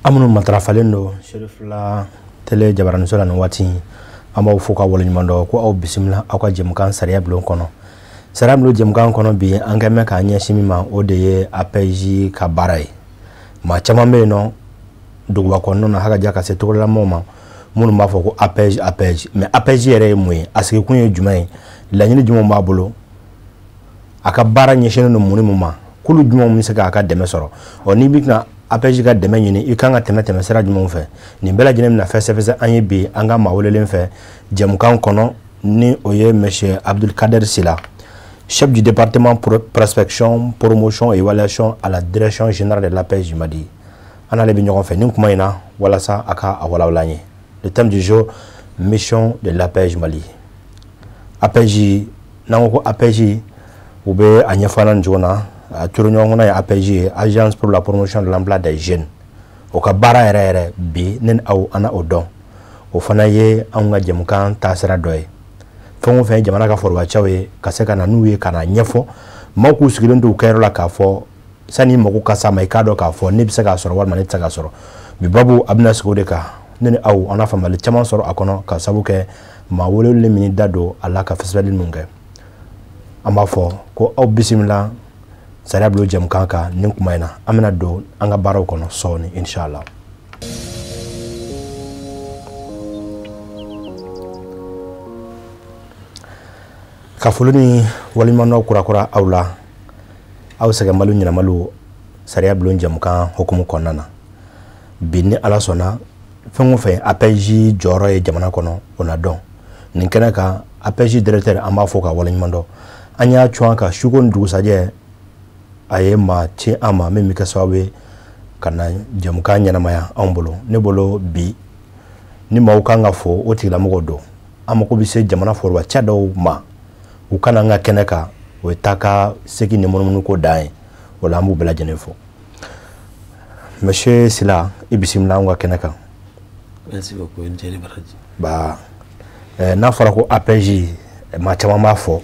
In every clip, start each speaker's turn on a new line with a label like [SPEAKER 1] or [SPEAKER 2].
[SPEAKER 1] amunu matrafalen do Cherif la tele jabarani sola no wati amaw fuka wala nyumando ko aw bisimla akwa jemkan sariya blon kono sariya blon jemkan kono bi angame ka anya shimima odeye apeji ka barai ma chama me no dugwa kono na haga jaka se tokola moma munu mafo ko apeji mais apeji yere mwe asike kunye jumai la nyini jumo mabolo aka bara nyesheno no muni muma kulu jumo misaka aka demesoro oni bikna apeji ka deme nyini ikanga teme sera jumo fe ni bela jinem na fese anye bi anga mawolelen fe jemkan kono ni oye monsieur Abdul Kader Sila, chef du département prospection, promotion et évaluation à la direction générale de l'APEJ Madi. On a les bignons fait nous kumaina wala sa aka awala walanye. Le thème du jour, mission de l'APEJ Mali. APEJ nango APEJ ube anyafana njona turunyo ya APEJ, agence pour la promotion de l'emploi des jeunes. Oka bara ere bi nen au ana odon. Ofana ye anga jemkan tasera doy. Fongo fe jamana ka forwa chawe kaseka na nuwe kana nyefo maku sigilendu kairo la kafo sani mako kasa maikado kafo ne bisa ka soro wal manita ka soro bi babu abna skode ka nene au ana famale chama soro akono ka sabuke ma wole le mini dado ala ka festival nunge amafo ko au bisimila sarablo jam kanka ninkumaina amena do anga baro kono soni inshallah. Kafoloni walimano kurakura aula au sega malu nyina malu sariya blon jamkan hukumu konana binni ala sona fengo fe apeji joro e jamana kono ona don ninkena ka apeji directeur amafoka walimando anya chwanka shugon dusaje ayema chi ama memi kasawe kana jamkan nyana maya ombolo ne bolo bi ni maukanga fo otila mogodo amako bise jamana forwa chado ma ukana nga keneka wetaka seki ni monumu ko dai wala mbu bela jenefo monsieur Sila ibisimla nga keneka.
[SPEAKER 2] Merci beaucoup Njeri Baraji
[SPEAKER 1] Ba na fara ko APJ ma chama mafo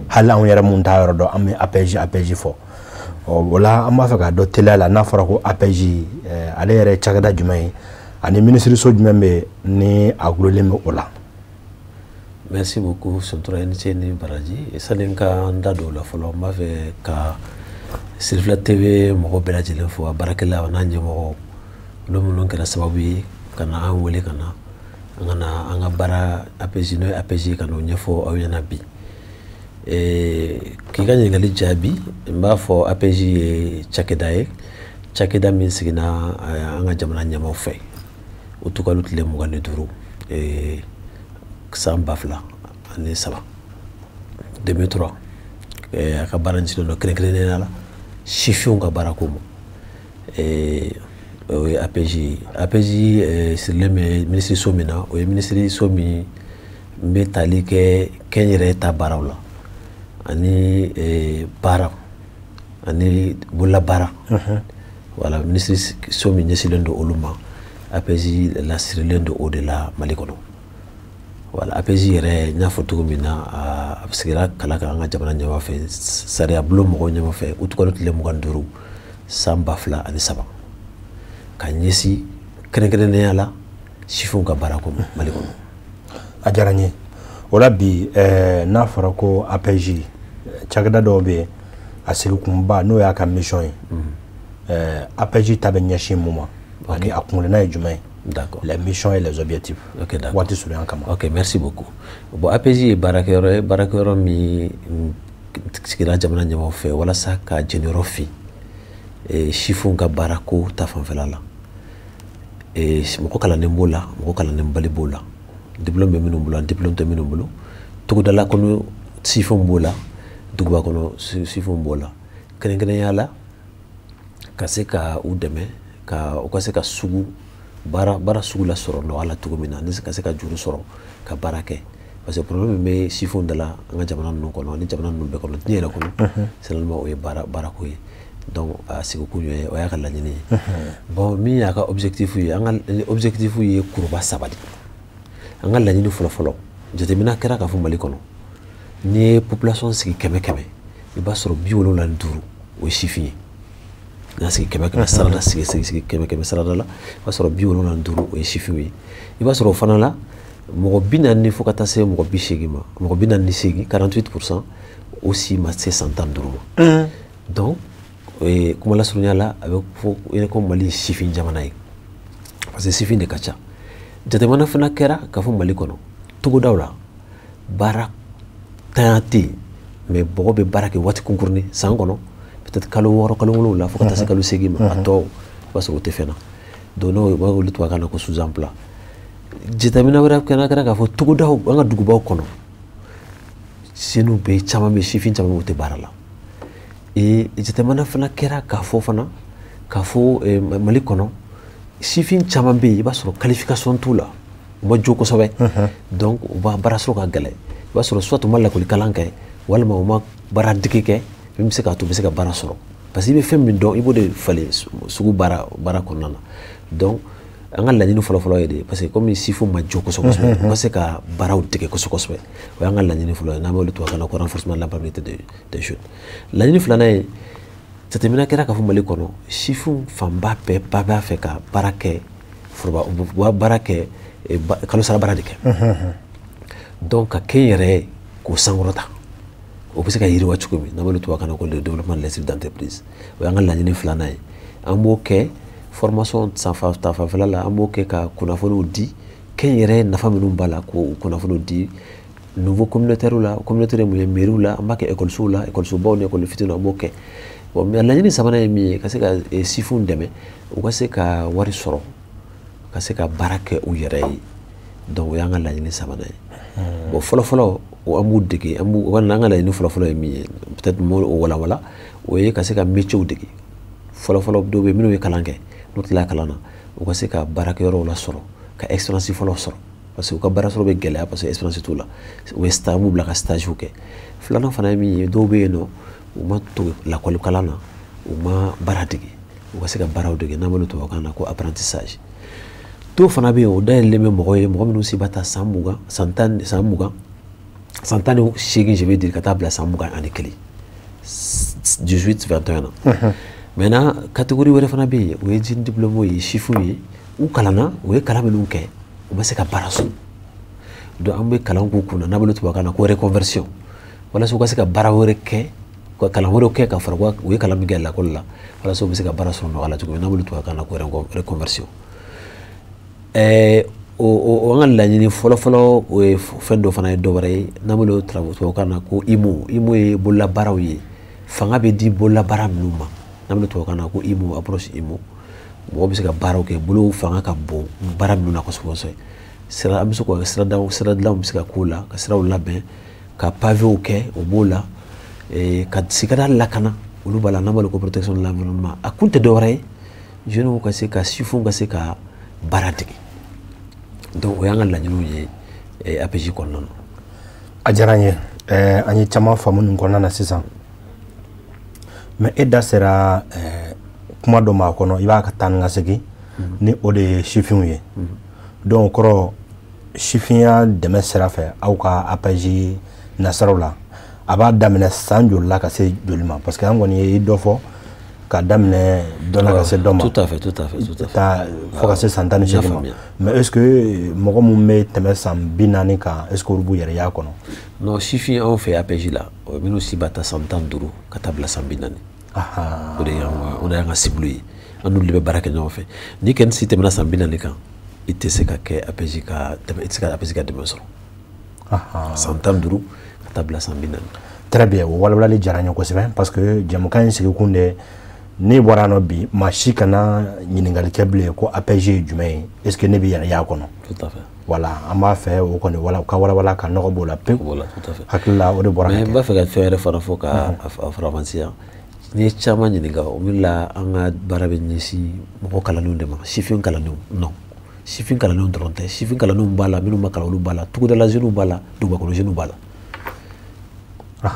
[SPEAKER 1] hala on yara mun tawro do am APJ fo wala amma fa do telala na fara ko APJ ale yare chagada jumai ani ministre so jumembe ni agroleme ola.
[SPEAKER 2] Merci beaucoup, Sontra Njeri Baraji. Et ça n'est qu'un dado la follow m'a fait qu'à Sylvia TV, mon bel agile for Barakela, un ange mo l'homme que la sababi, kana un wele kana, anga bara APJ kana nyefo au yanabi. Et qui gagne les jabi, m'a for APJ Chakeda means gina anga jamana nyama fait. Utuka lutile mugane duru. Et Sambafla, année ça va. 2003. Et à Kabaranjino, le Crécrénala, Chifion Kabarakomo. Et APJ, c'est le ministre Somina, ou le ministre Somi, métallique, Kenyere Tabaraula. Ani Bara, Ani Boula Bara. Voilà, ministre Somi, Nessilendo Oluma, APJ, la Sirilendo au-delà Malikono. Voilà, APJ yere nya foto mina absigira kala ka nga jamana nya wafe sariya blo mo nya wafe utuko le mo ganduru samba fla ani saba kanyesi kene ne yala shifun ka barako maliko
[SPEAKER 1] ajaranye wala bi na farako APJ chagada dobe asiku kumba no ya ka mission APJ tabenya shimuma ani akumule na ejumai. D'accord. Les missions et les objectifs.
[SPEAKER 2] Ok, d'accord.
[SPEAKER 1] Ok,
[SPEAKER 2] merci beaucoup. Bon, APJ Barakero mi sikira jamana nyama fe wala sa ka generofi e chiffon ka barako ta fanfelala e moko kala nembola moko kala nembali bola diplôme minumbula diplôme te minumbulu to dala kono chiffon bola dugba kono chiffon bola kene yala kaseka udeme ka okaseka sugu bara sugu la soro no ala tugumina ni se ka juru soro ka barake parce que problème me sifon de la nga jamana non kono ni jamana non be kono ni la kono seulement o barako yi donc asigo ku yoy o yakala ni bon mi ya ka objectif yi kurba sabadi anga la ni folo jete mina kera ka fu mali kono ni population sigi keme i ba soro bi wolo la nduru o sifi n'a sigi kɛmɛ sarada sigi kɛmɛ sarada la i b'a sɔrɔ 75 o ye sifinw ye i b'a sɔrɔ o fana la mɔgɔ 40 fo ka taa se mɔgɔ 80 ma mɔgɔ 48 48% aussi ma se 115 ma donc kuma la surunya la a bɛ fɔ ko Mali sifin jamana ye parce que sifin de ka ca jatemana fana kɛra ka fɔ Mali kɔnɔ togodaw la baara tanya tɛ yen mais bɔgɔ bɛ baara kɛ waati kunkurunin san kɔnɔ peut-être kalo 6 kalo 7 fo ka taa se kalo 8 ma a tɔ i b'a sɔrɔ o tɛ fɛn na donc n'o b'a wele tubabukan na ko sous-emploi jatemina wɛrɛ kɛra k'a fɔ togodaw an ka dugubaw kɔnɔ senu bɛ caman bɛ sifin caman o tɛ baara la jatemana fana kɛra k'a fɔ Mali kɔnɔ sifin caman bɛ yen i b'a sɔrɔ qualification t'u la u ma jo kosɛbɛ donc u b'a baara sɔrɔ ka gɛlɛn i b'a sɔrɔ soit u ma lakɔli kalan kɛ walima u ma baara dege kɛ min bɛ se k'a to u bɛ se ka baara sɔrɔ parce que i bɛ fɛn min dɔn i b'o de falen sugu baara kɔnɔna na donc an ka laɲini fɔlɔ ye de parce que comme sifu ma jo kosɛbɛ u ka se ka baaraw dege kosɛbɛ o y'an ka laɲini fɔlɔ ye n'an bɛ wele tubabukan na ko renforcement de la parité des jeunes laɲini filanan ye jateminɛ kɛra k'a fɔ Mali kɔnɔ sifu fanba bɛɛ b'a fɛ ka baara kɛ foroba u b'a baara kɛ kalo sara baara de kɛ donc ka kɛ n yɛrɛ ye k'o sankɔrɔta o bɛ se ka yiriwa cogo min n'an bɛ wele tubabukan na ko le développement de l'esprit d'entreprise o y'an ka laɲini filanan ye an b'o kɛ formation ta fanfɛla la an b'o kɛ ka kunnafoniw di kɛ n yɛrɛ nafa minnu b'a la k'o kunnafoniw di nouveau communautaire la communautaire mun ye mairie la an b'a kɛ écolisow la écolisobaw ni école fitininw an b'o kɛ bon mais laɲini sabanan ye min ye ka se ka sifuw dɛmɛ u ka se ka wari sɔrɔ ka se ka baara kɛ u yɛrɛ ye donc o y'an ka laɲini sabanan ye bon fɔlɔfɔlɔ an b'u dege an ka laɲini fɔlɔfɔlɔ ye min ye peut-être m'o walawala o ye ka se ka métiers dege fɔlɔfɔlɔ dɔw bɛ minnu ye kalan kɛ n'u tilala kalan na u ka se ka baarakɛyɔrɔw la sɔrɔ ka expérience fɔlɔ sɔrɔ parce que u ka baara sɔrɔ bɛ gɛlɛya parce que expérience t'u la u bɛ stage m'u bila ka stagew kɛ filanan fana ye min ye dɔw bɛ yen nɔ u ma to lakɔli kalan na u ma baara dege u ka se ka baaraw dege n'an b'o tubabukan na ko apprentissage dɔw fana bɛ yen o dayɛlɛlen bɛ mɔgɔ ye mɔgɔ minnu si b'a ta san 20 san 18 je vais dire ka taa bila san 21 18-21 ans maintenant catégorie wɛrɛ fana bɛ yen o ye jeune diplômé ye sifuw ye u kalanna u ye kalan minnu kɛ u ma se ka baara sɔrɔ donc an bɛ kalan k'u kunna n'an b'o tubabukan na ko reconversion walasa u ka se ka baara wɛrɛ kɛ ka kalan wɛrɛw kɛ ka fara u ye kalan min kɛ lakɔli la walasa u bɛ se ka baara sɔrɔ nɔgɔya la cogo min n'an b'o tubabukan na ko reconversion o an ka laɲini fɔlɔfɔlɔ o ye fɛn dɔ fana ye dɔ wɛrɛ ye n'an b'o tubabukan na ko IMO ye bololabaaraw ye fanga bɛ di bololabaara minnu ma n'an b'o tubabukan na ko IMO approche IMO mɔgɔ bɛ se ka baaraw kɛ bolo fanga ka bon baara minnu na kosɛbɛ an bɛ se ka siradilanw bɛ se ka k'o la ka siraw labɛn ka pavéw kɛ o b'o la ka sigida lakana olu b'a la n'an b'a ko protection de l'environnement a kun tɛ dɔ wɛrɛ ye jeunes ka se ka sifuw ka se ka baara dege donc o y'an ka laɲiniw ye APJ kɔnɔna na
[SPEAKER 1] a diyara n ye an ye caman faamu nin kɔnɔna na sisan mais e da sera kuma dɔ ma kɔnɔ i b'a ka taa ni ka segin ni o de ye sifinw ye donc kɔrɔ sifinya dɛmɛ sira fɛ aw ka APJ nasaraw la a b'a daminɛ san joli la ka se joli ma parce que an kɔni ye i dɔ fɔ ka daminɛ dɔ la ka se dɔ ma
[SPEAKER 2] tout à fait
[SPEAKER 1] fo ka se san 18 ma mais est ce que mɔgɔ mun bɛ tɛmɛ san 40 kan est ce que olu b'u yɛrɛ y'a kɔnɔ
[SPEAKER 2] non sifin anw fɛ APJ la minnu si b'a ta san 15 ka taa bila san 40 o de y'an ka cible ye an n'olu de bɛ baara kɛ ɲɔgɔn fɛ ni kɛni si tɛmɛna san 40 kan i tɛ se ka kɛ APJ ka dɛmɛ i tɛ se ka APJ ka dɛmɛ sɔrɔ san 15 ka taa bila san 40
[SPEAKER 1] très bien o walawalali diyara n ye kosɛbɛ parce que jɛmukan in sigikun de ne bɔra nɔ bi maa si kana ɲininkali kɛ bilen ko APJ ye jumɛn ye est ce que ne bɛ yɛrɛ y'a kɔnɔ
[SPEAKER 2] tout à fait
[SPEAKER 1] voilà an b'a fɛ o kɔni ka walawala ka nɔgɔ b'o la pewu hakili la o de bɔra
[SPEAKER 2] mais n b'a fɛ ka fɛn wɛrɛ fana fɔ ka farafansiya n'i ye caman ɲininka o min la an ka baara bɛ ɲɛsin mɔgɔ kalannenw de ma sifin kalannenw non sifin kalannenw dɔrɔn tɛ sifin kalannenw b'a la minnu ma kalan olu b'a la tugudala jeunes b'a la dugubakɔnɔ jeunes b'a la n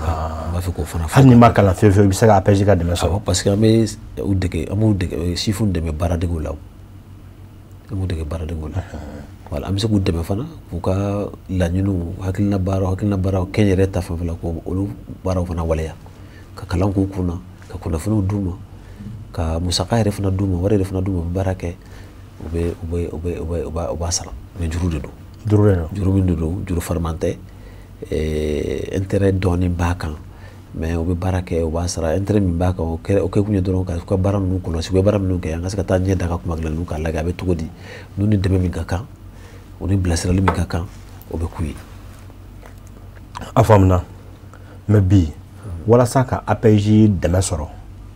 [SPEAKER 2] b'a fɛ k'o fana fɔ
[SPEAKER 1] hali ni ma kalan fiyewu fiyewu i bɛ se ka APJ ka dɛmɛ sɔrɔ
[SPEAKER 2] parce que an b'u dege sifuw dɛmɛ baaradegew la an b'u dege baaradegew la voilà an bɛ se k'u dɛmɛ fana k'u ka laɲiniw hakilina baaraw kɛ n yɛrɛ ta fanfɛla ko olu baaraw fana waleya ka kalan k'u kunna ka kunnafoniw d'u ma ka musaka yɛrɛ fana d'u ma wari yɛrɛ fana d'u ma u bɛ baara kɛ u b'a sara mais juru de don juru min de don juru fariman tɛ intérêt dɔɔnin b'a kan mais u bɛ baara kɛ u b'a sara intérêt min b'a kan o kɛ kun ye dɔrɔn ka ka baara ninnu kɔlɔsi u bɛ baara minnu kɛ an ka se ka taa ɲɛ da ka kuma dilan ninnu k'a lajɛ a bɛ cogo di n'u ni dɛmɛ min ka kan u ni bilasirali min ka kan o bɛ k'u ye.
[SPEAKER 1] A faamuna mais bi walasa ka APJ dɛmɛ sɔrɔ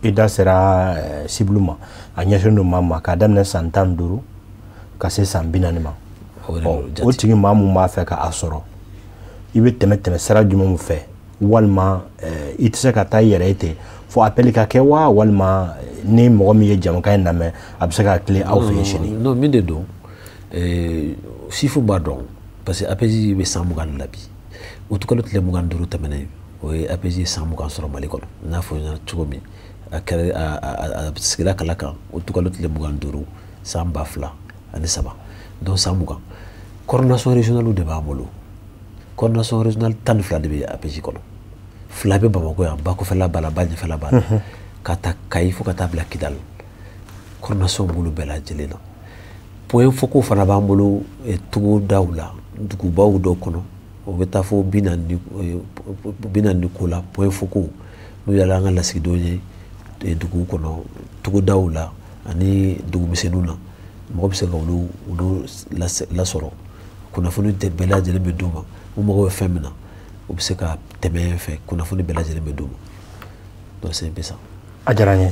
[SPEAKER 1] i da sera cible ma a ɲɛsin don maa ma k'a daminɛ san 15 ka se san 40 ma o tigi maa mun b'a fɛ k'a sɔrɔ i bɛ tɛmɛ sira jumɛnw fɛ walima i tɛ se ka taa i yɛrɛ ye ten fo appel ka kɛ wa walima ni mɔgɔ min ye jamukan in lamɛn a bɛ se ka tile aw fɛ yen sini.
[SPEAKER 2] non min de don chiffre b'a dɔn parce que APJ bɛ san 20 la bi o tukalo tile 25 tɛmɛnen o ye APJ san 20 sɔrɔ Mali kɔnɔ n'a fɔ ɲɛna cogo min a sigila kala kan o tukalo tile 25 san 2003 donc san 20 coordination régionale de b'a bolo coordination régionale 12 de bɛ APJ kɔnɔ 2 bɛ Bamako yan Bakɔfɛla b'a la ba ɲɛfɛla b'a la ka taa Kayi fo ka taa bila Kidali coordination bolo bɛɛ lajɛlen na point focaux fana b'an bolo togodaw la dugubaw dɔw kɔnɔ o bɛ taa fo 40 ko la point focaux n'u yala an ka lasigidenw ye dugu kɔnɔ togodaw la ani dugumisɛnninw na mɔgɔ bɛ se ka olu lasɔrɔ kunnafoni bɛɛ lajɛlen bɛ d'u ma u mago bɛ fɛn min na u bɛ se ka tɛmɛ fɛ kunnafoni bɛɛ lajɛlen bɛ d'u ma donc c'est un peu ça.
[SPEAKER 1] A diyara n ye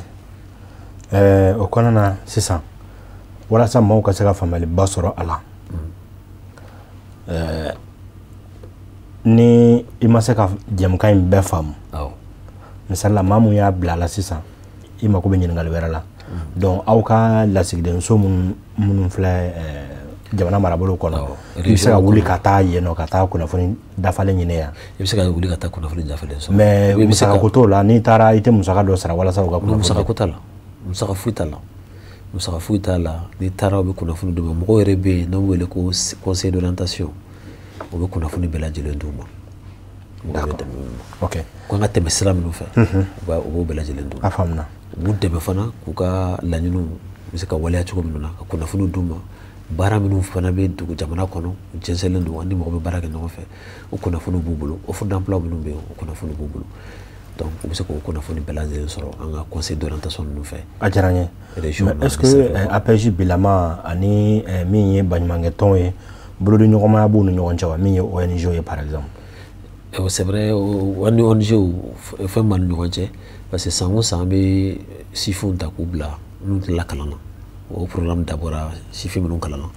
[SPEAKER 1] o kɔnɔna na sisan walasa maaw ka se ka faamuyaliba sɔrɔ a la ni i ma se ka jamukan in bɛɛ faamu misalila maa mun y'a bila la sisan i mako bɛ ɲininkali wɛrɛ la donc aw ka lasigidenso minnu filɛ jamana marabolo kɔnɔ i bɛ se ka wuli ka taa yen nɔ ka taa kunnafoni dafalen ɲini yan.
[SPEAKER 2] I bɛ se ka wuli ka taa kunnafoni dafalen sɔrɔ
[SPEAKER 1] mais musaka ko t'o la n'i taara i tɛ musaka dɔ sara walasa u ka kunnafoni.
[SPEAKER 2] Musaka ko t'a la musaka foyi t'a la musaka foyi t'a la n'i taara u bɛ kunnafoni d'u ma mɔgɔw yɛrɛ bɛ yen n'an wele ko conseil d'orientation o bɛ kunnafoni bɛɛ lajɛlen d'u ma.
[SPEAKER 1] D'accord ok
[SPEAKER 2] ko an ka tɛmɛ sira minnu fɛ u b'o bɛɛ lajɛlen d'u ma.
[SPEAKER 1] A faamuna.
[SPEAKER 2] U b'u dɛmɛ fana k'u ka laɲiniw bɛ se ka waleya cogo min na ka kunnafoni d'u ma baara minnu fana bɛ dugu jamana kɔnɔ u jɛnsɛnlen don ani mɔgɔ bɛ baara kɛ ɲɔgɔn fɛ o kunnafoni b'u bolo offre d'emploi minnu bɛ yen o kunnafoni b'u bolo donc u bɛ se k'o kunnafoni bɛɛ lajɛlen sɔrɔ an ka conseil d'orientation ninnu fɛ.
[SPEAKER 1] A diyara n ye mais est ce que APJ bilama ani min ye baɲumankɛ tɔnw ye bolodi ɲɔgɔnmaya b'u ni ɲɔgɔn cɛ wa min ye ONG ye par exemple.
[SPEAKER 2] C'est vrai ani ONG fɛn b'an ni ɲɔgɔn cɛ parce que san o san an bɛ sifinw ta k'u bila minnu tɛ lakalan na o programme dabɔra sifin minnu kalan na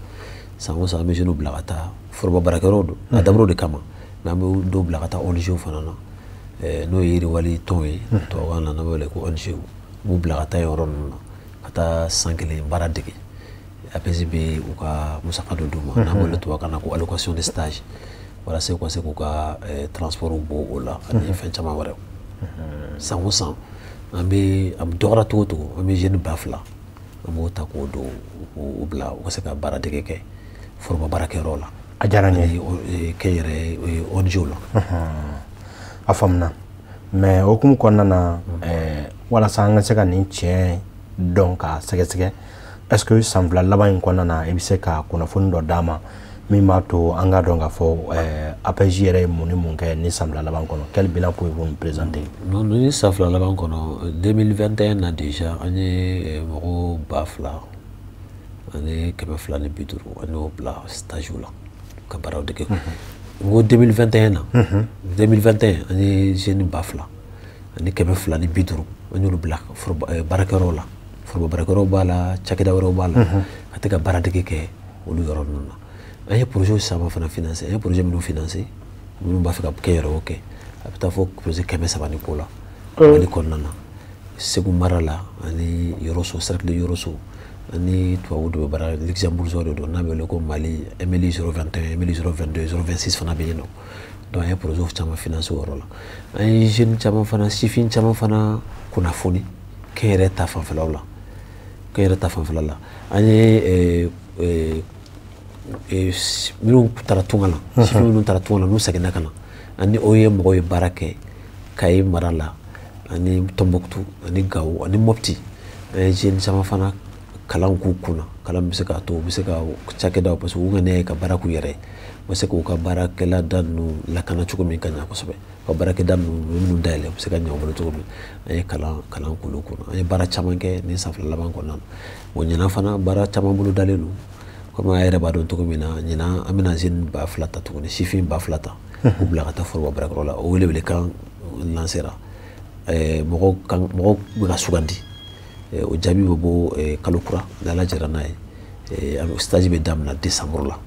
[SPEAKER 2] san o san an bɛ jeunes bila ka taa foroba baarakɛyɔrɔw don a dabɔra o de kama n'an bɛ dɔw bila ka taa ONG fana na n'o ye yiriwali tɔn ye tubabukan na n'an bɛ wele ko ONG b'u bila ka taa yɔrɔ ninnu na ka taa san 1 baara dege APJ bɛ u ka musaka dɔ d'u ma n'an bɛ wele tubabukan na ko allocation de stage walasa u ka se k'u ka transport bɔ o la ani fɛn caman wɛrɛw san o san an bɛ dɔgɔyara cogo o cogo an bɛ jeune 2000 an b'o ta k'o don o bila u ka se ka baara dege kɛ foroba baarakɛyɔrɔ la.
[SPEAKER 1] A diyara n ye
[SPEAKER 2] kɛ yɛrɛ ONG la.
[SPEAKER 1] A faamuna mais okumu kɔnɔna na walasa an ka se ka nin tiɲɛ dɔn k'a sɛgɛsɛgɛ est ce que san 2 laban in kɔnɔna na i bɛ se ka kunnafoni dɔ d'a ma min b'a to an ka dɔn k'a fɔ APJ yɛrɛ ye mun ni mun kɛ ni san 2 laban kɔnɔ quel bilan pouvez-vous nous présenter?
[SPEAKER 2] Non ni san 2 laban kɔnɔ 2021 na déjà an ye mɔgɔ 2000 ani 250 an y'o bila stage la ka baaraw dege n ko 2021 na 2021 an ye jeune 2000 ani 250 an y'olu bila baarakɛyɔrɔ la foroba baarakɛyɔrɔ b'a la cakɛda wɛrɛw b'a la ka tɛ ka baara dege kɛ olu yɔrɔ ninnu na. An ye projet caman fana financer an ye projet minnu financer minnu b'a fɛ ka kɛ yɛrɛ o kɛ a bɛ taa fɔ projet 300 ko la Mali kɔnɔna na Segu mara la ani Yɔrɔso cercle Yɔrɔso ani tubabu dɔ bɛ baara luxembourgeois de don n'a bɛ wele ko Mali MLI 021 MLI 022 026 fana bɛ yen nɔ donc an ye projet caman financer o yɔrɔ la an ye jeune caman fana sifin caman fana kunnafoni kɛnyɛrɛ ta fanfɛlaw la kɛnyɛrɛ ta fanfɛla la an ye minnu taara tunga la sifin minnu taara tunga la n'u seginna ka na ani o ye mɔgɔw ye baara kɛ Kayi mara la ani Tombouctou ani Gao ani Mopti jeune sama fana kalan ku kuna kalan bɛ se k'a to u bɛ se ka cakɛdaw parce que u ŋaniya ka baara k'u yɛrɛ ye u bɛ se k'u ka baarakɛla da ninnu lakana cogo min ka ɲa kosɛbɛ ka baarakɛda ninnu dayɛlɛ u bɛ se ka ɲa u bolo cogo min an ye kalan k'olu kunna an ye baara caman kɛ nin san fila laban kɔnɔna na bon ɲinan fana baara caman bolo dalen don komi an yɛrɛ b'a dɔn cogo min na ɲinan an bɛna jeune 2000 ta tuguni sifin 2000 ta u bila ka taa foroba baarakɛyɔrɔ la o welewelekan lancera mɔgɔw bɛ ka sugandi o jaabi bɛ bɔ kalo kura n'Ala jɛra n'a ye stage bɛ daminɛ décembre la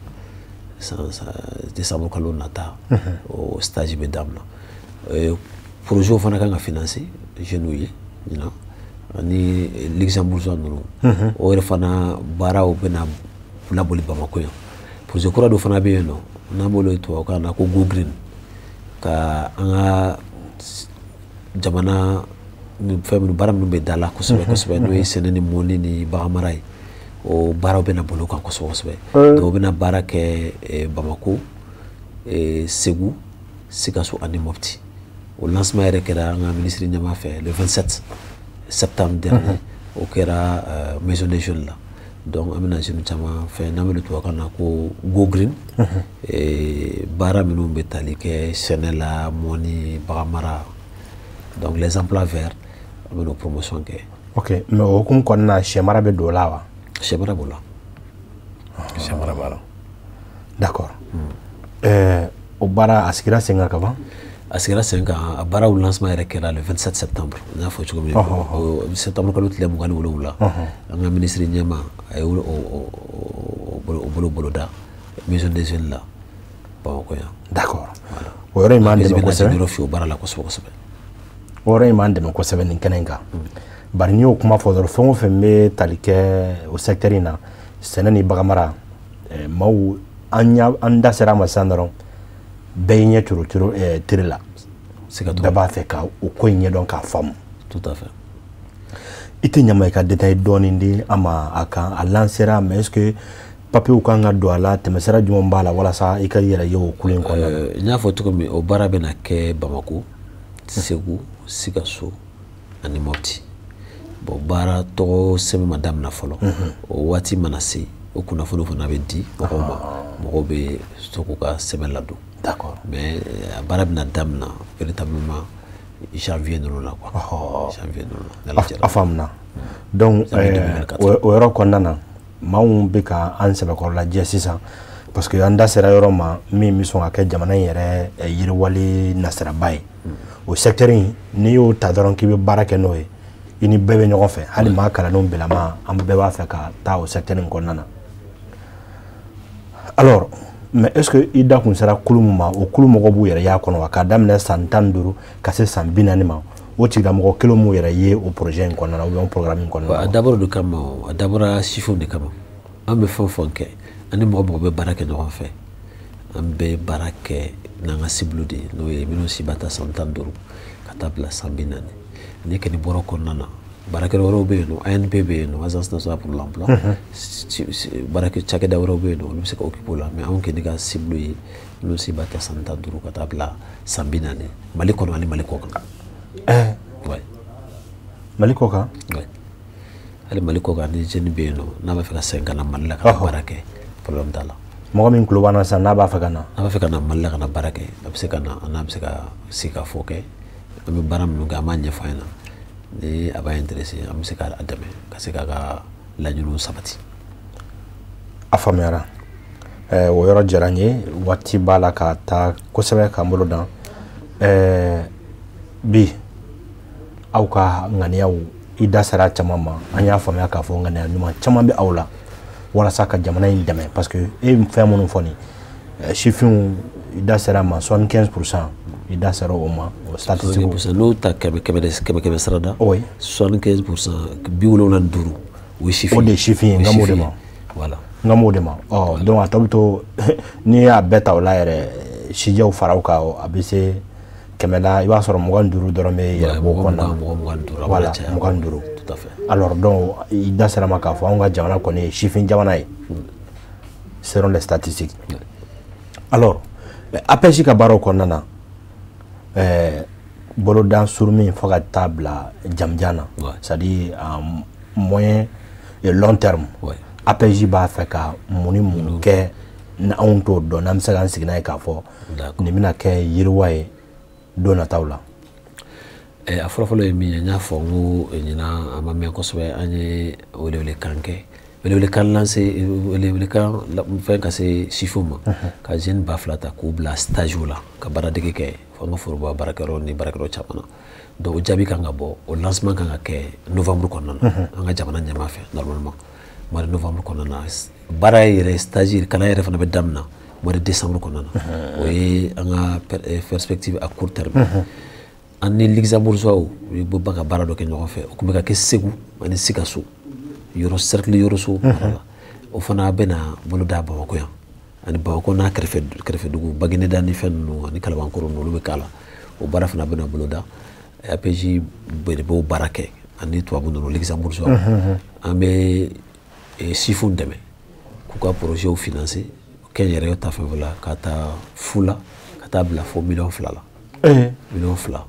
[SPEAKER 2] décembre kalo nata o stage bɛ daminɛ projet fana kan ka financer jeunes ye ɲinan ani luxembourgeois ninnu o yɛrɛ fana baaraw bɛna laboli Bamako yan projet kura dɔ fana bɛ yen nɔ n'an b'o tubabukan na ko Go Green ka an ka jamana fɛn minnu baara minnu bɛ da la kosɛbɛ kosɛbɛ n'o ye sɛnɛ ni mɔni ni baganmara ye o baaraw bɛna bolo kan kosɛbɛ kosɛbɛ donc u bɛna baara kɛ Bamako Segu Sikaso ani Mopti o lancement yɛrɛ kɛra an ka ministre ɲɛmaa fɛ le 27 septembre dernier o kɛra maison des jeunes la donc an bɛna jeunes caman fɛ n'an bɛ tubabukan na ko Go Green baara minnu bɛ tali kɛ sɛnɛ la mɔni baganmara donc les emplois verts an bɛna promotion kɛ.
[SPEAKER 1] Ok mais o hukumu kɔnɔna na sɛ mara bɛ don o la wa?
[SPEAKER 2] Sɛ mara b'o la.
[SPEAKER 1] Sɛ mara b'a la. D'accord. O baara a sigira sen kan ka ban? A
[SPEAKER 2] sigira sen kan a baaraw lancement yɛrɛ kɛra le 27 septembre n y'a fɔ cogo min na septembre kalo tile 27 an ka ministre ɲɛmaa a ye o bolo da maison des jeunes la Bamako yan.
[SPEAKER 1] D'accord. O yɔrɔ in m'an dɛmɛ kosɛbɛ.
[SPEAKER 2] o baara la kosɛbɛ kosɛbɛ.
[SPEAKER 1] O yɔrɔ in m'an dɛmɛ kosɛbɛ nin kɛnɛ in kan. Bari n'i y'o kuma fɔ dɔrɔn fɛn o fɛn bɛ tali kɛ o secteur in na sɛnɛ ni baganmara maaw an da sera a ma sisan dɔrɔn bɛɛ y'i ɲɛ coro teri la bɛɛ b'a fɛ ka o ko in ɲɛdɔn k'a faamu.
[SPEAKER 2] Tout à fait.
[SPEAKER 1] I tɛ ɲama i ka détail dɔɔni di an ma a kan a lancera mais est-ce que papiers kan ka don a la tɛmɛsira jumɛn b'a la walasa i ka yɛrɛ ye o kulu in kɔnɔna na?
[SPEAKER 2] N y'a fɔ cogo min o baara bɛna kɛ Bamako Segu Sikaso ani Mopti bon baara tɔgɔ sɛbɛn ma daminɛ fɔlɔ o waati mana se o kunnafoni fana bɛ di mɔgɔw ma mɔgɔw bɛ to k'u ka sɛbɛn ladon.
[SPEAKER 1] D'accord.
[SPEAKER 2] Mais a baara bɛna daminɛ véritablement janvier ninnu la quoi. Janvier ninnu la.
[SPEAKER 1] A faamuna. Donc o yɔrɔ kɔnɔna na maaw bɛ ka an sɛbɛkɔrɔlajɛ sisan parce que an da sera yɔrɔ ma min bɛ sɔn ka kɛ jamana in yɛrɛ yiriwali nasiraba ye. O secteur in n'i y'o ta dɔrɔn k'i bɛ baara kɛ n'o ye i ni bɛɛ bɛ ɲɔgɔn fɛ hali maa kalanenw bɛlama an bɛɛ b'a fɛ ka taa o secteur in kɔnɔna na. Alors mais est-ce que i da kun sera kulu min ma o kulu mɔgɔ b'u yɛrɛ y'a kɔnɔ wa k'a daminɛ san 15 ka se san 40 ma o tigilamɔgɔ kelen m'u yɛrɛ ye o projet in kɔnɔna na ou bien o programme in kɔnɔna na?
[SPEAKER 2] A dabɔra de kama a dabɔra sifinw de kama an bɛ fɛn o fɛn kɛ ani mɔgɔ bɛ baara kɛ ɲɔgɔn fɛ an bɛ baara kɛ n'an ka cible de ye n'o ye minnu si b'a ta san 15 ka taa bila san 40 ni kɔni bɔra kɔnɔna na baarakɛyɔrɔ wɛrɛw bɛ yen nɔ ANP bɛ yen nɔ Agence nationale pour l'emploi cakɛda wɛrɛw bɛ yen nɔ olu bɛ se ka occuper o la mais anw kɔni ka cible ye minnu si b'a ta san 15 ka taa bila san 40 Mali kɔnɔ ani Mali kɔ kan. Ouais.
[SPEAKER 1] Mali kɔ kan?
[SPEAKER 2] Ouais. hali Mali kɔ kan ni jeune bɛ yen nɔ n'a b'a fɛ ka segin ka na Mali la ka baara kɛ problème t'a la.
[SPEAKER 1] Mɔgɔ min tulo b'an na sisan n'a b'a fɛ ka na?
[SPEAKER 2] N'a b'a fɛ ka na Mali la ka na baara kɛ a bɛ se ka na n'a bɛ se ka sigi ka fɔ kɛ an bɛ baara minnu kɛ an b'a ɲɛfɔ a ɲɛna ni a b'a intéressé an bɛ se k'a dɛmɛ ka se k'a ka laɲiniw sabati.
[SPEAKER 1] A faamuyara. O yɔrɔ diyara n ye waati b'a la ka taa kosɛbɛ k'an bolo dan bi aw ka ŋaniyaw i da sera caman ma an y'a faamuya k'a fɔ ŋaniya ɲuman caman bɛ aw la walasa ka jamana in dɛmɛ parce que e fɛn minnu fɔ nin sifinw i da sera ma 75% i da sera o ma o statistique
[SPEAKER 2] n'o ta kɛmɛ sara da 75% 75 o ye sifin
[SPEAKER 1] o de sifin ye nka m'o de ma
[SPEAKER 2] voilà
[SPEAKER 1] nka m'o de ma donc a tɔ bɛ to n'i y'a bɛɛ ta o la yɛrɛ sijɛw faraw kan a bɛ se kɛmɛ la i b'a sɔrɔ 25 dɔrɔn bɛ yɛrɛ bɔ kɔnɔna na voilà 25
[SPEAKER 2] tout à fait.
[SPEAKER 1] Alors donc i da sera ma k'a fɔ anw ka jamana kɔni ye sifin jamana ye selon les statistiques. Alors APJ ka baaraw kɔnɔna na bolodan surumi fo ka taa bila jamjan na c'est à dire moyen et long terme. APJ b'a fait ka moni mun kɛ na anw t'o dɔn n'an bɛ se k'an sigi n'a ye k'a fɔ nin bɛna kɛ yiriwa ye don nataw la.
[SPEAKER 2] A fɔlɔfɔlɔ ye min ye n y'a fɔ n ko ɲinan a ma mɛn kosɛbɛ an ye welewelekan kɛ welewelekan lance welewelekan fɛn ka se sifinw ma ka jeune ba fila ta k'u bila stage la ka baaradege kɛ fo an ka foroba baarakɛyɔrɔ ni baarakɛyɔrɔ caman na donc o jaabi kan ka bɔ o lancement kan ka kɛ novembre kɔnɔna na an ka jamana ɲɛmaa fɛ normalement mois de novembre kɔnɔna na baara yɛrɛ stage kalan yɛrɛ fana bɛ daminɛ mois de décembre kɔnɔna na o ye an ka perspective à court terme an ni luxembourgeois u bɛ ba ka baara dɔ kɛ ɲɔgɔn fɛ o tun bɛ ka kɛ Segu ani Sikaso yɔrɔ cercle yɔrɔso o fana bɛna bolo da Bamako yan ani Bamako n'a kɛrɛfɛ dugu Bagineda ni fɛn ninnu ani Kalabankɔrɔ ninnu olu bɛ k'a la o baara fana bɛna bolo da APJ de b'o baara kɛ ani tubabu ninnu luxembourgeois an bɛ sifinw dɛmɛ k'u ka projets financer kɛnyɛrɛye ta fanfɛ la ka taa fu la ka taa bila fo $2 la $2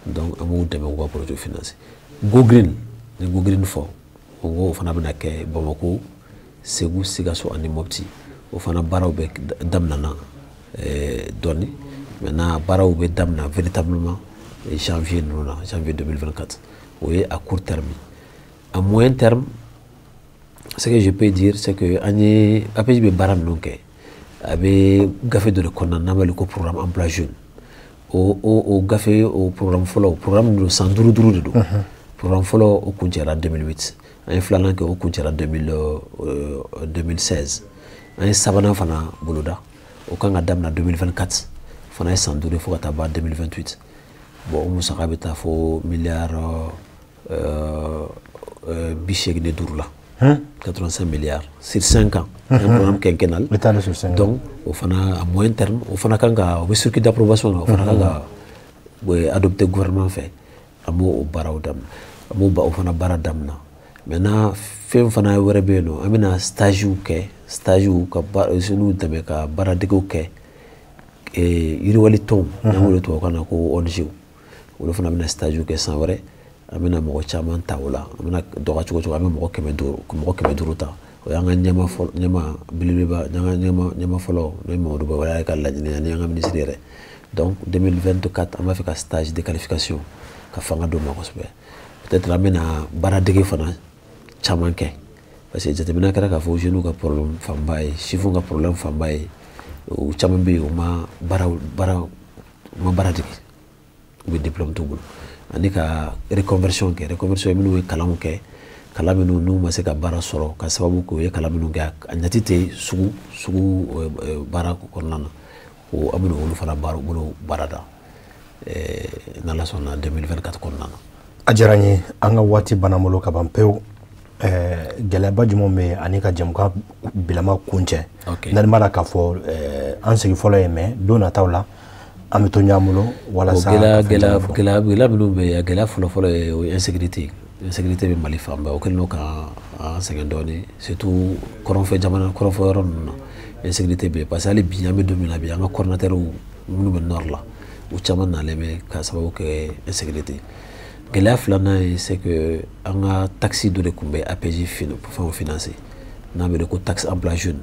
[SPEAKER 2] donc an b'u dɛmɛ k'u ka projets financer Go Green ni Go Green fɔ o fana bɛna kɛ Bamako Segu Sikaso ani Mopti o fana baaraw bɛ daminɛna dɔɔni maintenant baaraw bɛ daminɛ véritablement janvier ninnu na janvier 2024 o ye à court terme à moyen terme ce que je peux dire c'est que an ye APJ bɛ baara minnu kɛ a bɛ gafe dɔ de kɔnɔna n'an b'a wele ko programme emploi jeune o gafe o programme fɔlɔ programme ninnu san 5 de don programme fɔlɔ o kuncɛra 2008 an ye filanan kɛ o kuncɛra 2016 an ye sabanan fana boloda o kan ka daminɛ 2024 fana ye san 5 fo ka taa ban 2028 bon o musaka bɛ taa fo miliyari 85 la 85 milliards sur 5 ans un programme quinquennal donc au fana à moyen terme au fana kan ka o bɛ circuit d'approbation o fana kan ka adopté gouvernement fɛ an b'o baaraw daminɛ an b'o o fana baara daminɛ maintenant fɛn fana wɛrɛ bɛ yen nɔ an bɛna stages kɛ ka jeunes dɛmɛ ka baaradegew kɛ yiriwali tɔnw n'an b'o wele tubabukan na ko ONG olu fana bɛna stages kɛ san wɛrɛ an bɛna mɔgɔ caman ta o la an bɛna dɔgɔ cogo cogo an bɛ mɔgɔ 500 ta o y'an ka ɲɛma belebeleba ɲɛma fɔlɔ n'o ye Mamadu Bawumia ka laɲini ani an ka ministre yɛrɛ donc 2024 an b'a fɛ ka stage de qualification ka fanga d'o ma kosɛbɛ peut-être an bɛna baaradege fana caman kɛ parce que jateminɛ kɛra k'a fɔ jeunes ka problème fanba ye sifinw ka problème fanba ye o caman bɛ yen o ma baara dege u bɛ diplôme t'u bolo ani ka reconversion kɛ reconversion minnu ye kalanw kɛ kalan minnu n'u ma se ka baara sɔrɔ ka sababu kɛ u ye kalan minnu kɛ a ɲati tɛ sugu baara kɔnɔna na o an bɛna olu fana bolo baara da n'Ala sɔnna 2024 kɔnɔna na.
[SPEAKER 1] A diyara n ye an ka waati banna bolo ka ban pewu gɛlɛyaba jumɛn bɛ ani ka jɛmukan bilama kun cɛ n'ale b'a la k'a fɔ an sigi fɔlɔ ye mais don nataw la an bɛ to ɲɔgɔn bolo walasa
[SPEAKER 2] gɛlɛya minnu bɛ yen a gɛlɛya fɔlɔ ye o ye insécurité bɛ Mali fan bɛɛ o kɛlen don ka an sɛgɛn dɔɔni surtout kɔrɔnfɛ yɔrɔ ninnu na insécurité bɛ yen parce que hali bi an bɛ don min na bi an ka coordinateurs minnu bɛ nord la u caman nalen bɛ ka sababu kɛ insécurité gɛlɛya filanan ye c'est que an ka taxe dɔ de tun bɛ APJ fɛnw financer n'an bɛ wele ko taxe emploi jeune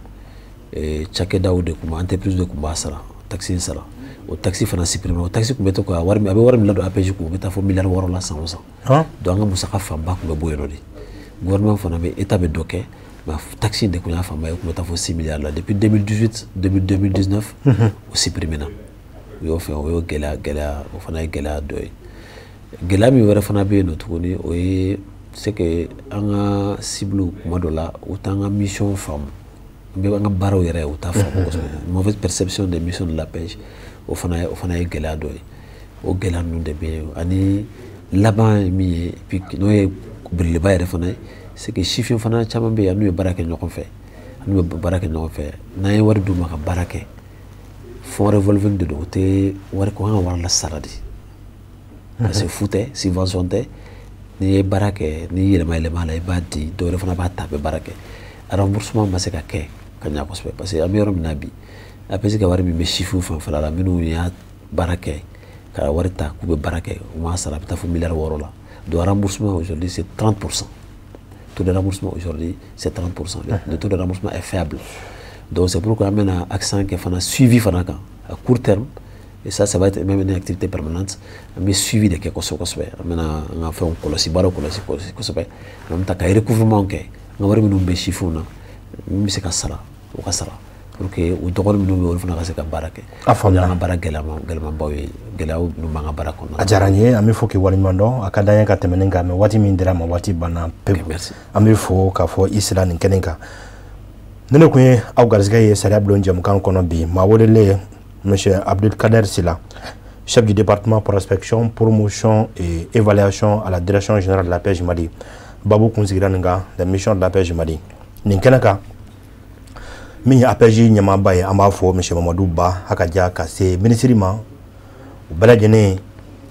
[SPEAKER 2] cakɛdaw de tun bɛ entreprise de tun b'a sara taxe in sara o taxe fana supprimer o taxe tun bɛ to ka a bɛ wari min ladon APJ kun o bɛ taa fo miliyari 6 la san o san donc an ka musaka fanba tun bɛ bɔ yen nɔ de gouvernement fana bɛ état bɛ dɔ kɛ mais taxe in de tun y'a fanba ye o tun bɛ taa fo 6 milliards la depuis 2018 2019 o supprimer na o y'o fɛn o y'o gɛlɛya o fana ye gɛlɛya dɔ ye gɛlɛya min wɛrɛ fana bɛ yen nɔ tuguni o ye c'est que an ka cible kuma dɔ la u t'an ka mission faamu an ka baaraw yɛrɛ u t'a faamu kosɛbɛ mauvaise perception des missions de l'APJ o fana ye gɛlɛya dɔ ye o gɛlɛya ninnu de bɛ yen ani laban ye min ye puis n'o ye belebeleba yɛrɛ fana ye c'est que sifin fana caman bɛ yen n'u ye baara kɛ ɲɔgɔn fɛ n'an ye wari d'u ma ka baara kɛ fonds revolving de don o tɛ wari ko an ka wari lasara de parce que fu tɛ subvention tɛ n'i ye baara kɛ n'i yɛlɛma a la i b'a di dɔw yɛrɛ fana b'a ta a bɛ baara kɛ remboursement ma se ka kɛ ka ɲɛ kosɛbɛ parce que an bɛ yɔrɔ min na bi APJ ka wari min bɛ sifinw fanfɛla la minnu y'a baara kɛ ka wari ta k'u bɛ baara kɛ u m'a sara a bɛ taa fo miliyari 6 la donc remboursement aujourd'hui c'est 30% taux de remboursement aujourd'hui, c'est 30%. Le taux de remboursement est faible. Donc c'est pourquoi on a un accent qui est suivi à court terme. Et ça va être même une activité permanente, mais suivi de quelque chose. On a fait un colosse, on a fait un recouvrement, on a fait un chiffre, on a fait un sala, pour que on doit nous faire un barake.
[SPEAKER 1] Afamna.
[SPEAKER 2] Un barake gelama boy, gelao nous manga barakona.
[SPEAKER 1] Ajaranye, ami fo ki walimando, akadanya ka temenenga me wati mindira ma wati bana pe.
[SPEAKER 2] Merci.
[SPEAKER 1] Ami fo ka fo isla ninkenenga. Nene kwenye au garzga ye sariya bulon jam kan kono bi ma wodele Monsieur Abdul Kader Sila, chef du département prospection, promotion et évaluation à la direction générale de la pêche Mali. Babou Kunzirananga, la mission de la pêche Mali. Ninkenaka, mi APJ Nyamabaye Amafo, Monsieur Mamadou Ba, Hakadia, Kase, ministrima, ou Beladjene,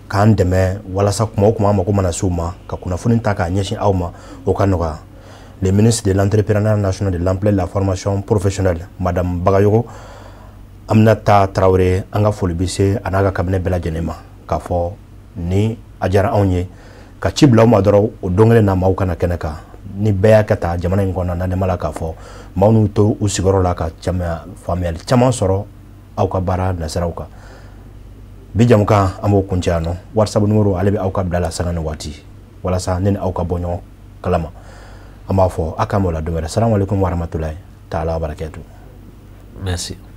[SPEAKER 1] Kandeme, Walasa Kuma Makumana Souma, Kakuna Funintaka, Nyeshin Auma, Okanoga. Le ministre de l'Entrepreneuriat national de l'emploi et de la formation professionnelle, Madame Bagayogo, Aminata Traoré anga folibise anaga cabinet bela jenema ka fo ni ajara onye ka cibla ma doro o dongale na maw kana keneka ni beya kata jamana ngona na demala ka fo mawnu to usigoro la ka chama famel chama soro au ka bara na sarawka bijamuka amo kunjano whatsapp numero alebe au ka bdala sangane wati wala sa nen au ka bonyo kalama ama fo akamola domere assalamu alaikum wa rahmatullahi ta'ala wa barakatuh.
[SPEAKER 2] Merci.